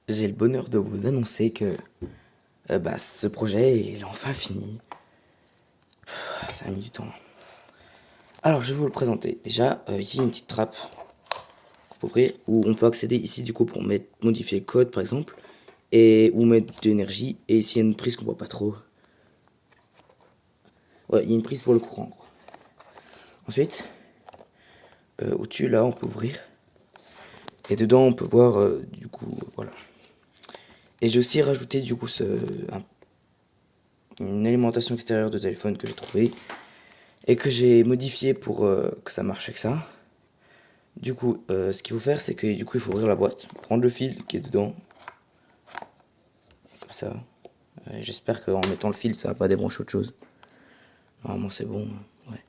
j'ai le bonheur de vous annoncer que ce projet est enfin fini. Ça a mis du temps. Alors, je vais vous le présenter. Déjà, ici, il y a une petite trappe pour ouvrir où on peut accéder ici, du coup, pour modifier le code, par exemple, et ou mettre de l'énergie. Et ici, il y a une prise qu'on voit pas trop. Ouais, il y a une prise pour le courant. Ensuite, au-dessus, là, on peut ouvrir. Et dedans, on peut voir, du coup, voilà. Et j'ai aussi rajouté, du coup, une alimentation extérieure de téléphone que j'ai trouvé et que j'ai modifié pour que ça marche avec ça. Du coup, ce qu'il faut faire, c'est que du coup, il faut ouvrir la boîte, prendre le fil qui est dedans, comme ça. J'espère qu'en mettant le fil, ça va pas débrancher autre chose. Normalement, c'est bon. Ouais.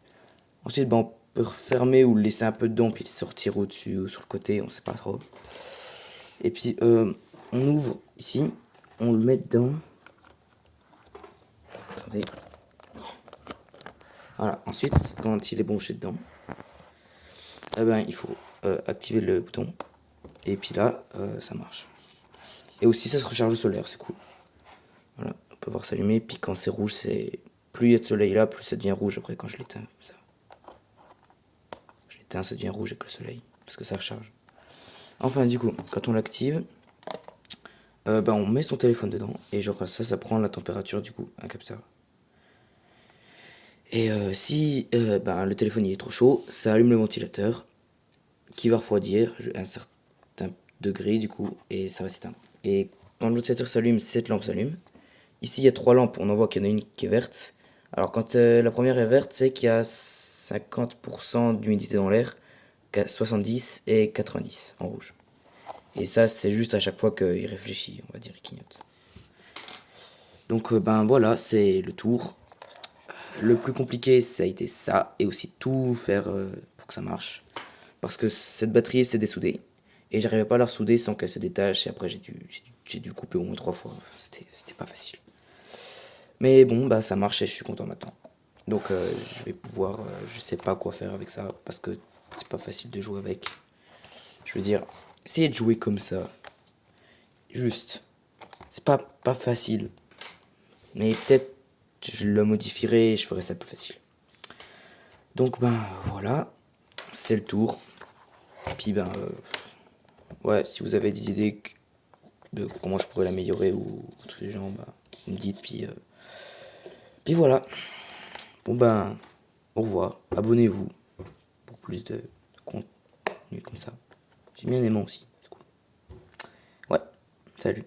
Ensuite, on peut refermer ou le laisser un peu dedans, puis le sortir au-dessus ou sur le côté, on sait pas trop. Et puis, on ouvre ici, on le met dedans. Attendez. Voilà. Ensuite, quand il est branché dedans, il faut activer le bouton. Et puis là, ça marche. Et aussi, ça se recharge au solaire, c'est cool. Voilà, on peut voir s'allumer. Puis quand c'est rouge, c'est plus il y a de soleil là, plus ça devient rouge après quand je l'éteins. Ça. Je l'éteins, ça devient rouge avec le soleil. Parce que ça recharge. Enfin, du coup, quand on l'active, on met son téléphone dedans. Et genre ça prend la température du coup, un capteur. Et si le téléphone il est trop chaud, ça allume le ventilateur qui va refroidir à un certain degré du coup et ça va s'éteindre. Et quand le ventilateur s'allume, cette lampe s'allume. Ici il y a 3 lampes, on en voit qu'il y en a une qui est verte. Alors quand la première est verte, c'est qu'il y a 50% d'humidité dans l'air, 70 et 90 en rouge. Et ça c'est juste à chaque fois qu'il réfléchit, on va dire, il clignote. Donc voilà, c'est le tour. Le plus compliqué, ça a été ça, et aussi tout faire pour que ça marche. Parce que cette batterie, c'est dessoudée. Et j'arrivais pas à la ressouder sans qu'elle se détache, et après j'ai dû le couper au moins 3 fois. C'était pas facile. Mais bon, ça marche et je suis content maintenant. Donc je vais pouvoir, je sais pas quoi faire avec ça, parce que c'est pas facile de jouer avec. Je veux dire, essayer de jouer comme ça, juste, c'est pas facile. Mais peut-être je le modifierai et je ferai ça plus facile. Donc voilà, c'est le tour. Puis ouais, si vous avez des idées de comment je pourrais l'améliorer ou tous les gens, vous me dites. Puis voilà. Bon au revoir. Abonnez-vous pour plus de contenu comme ça. J'ai bien aimé aussi. C'est cool. Ouais, salut.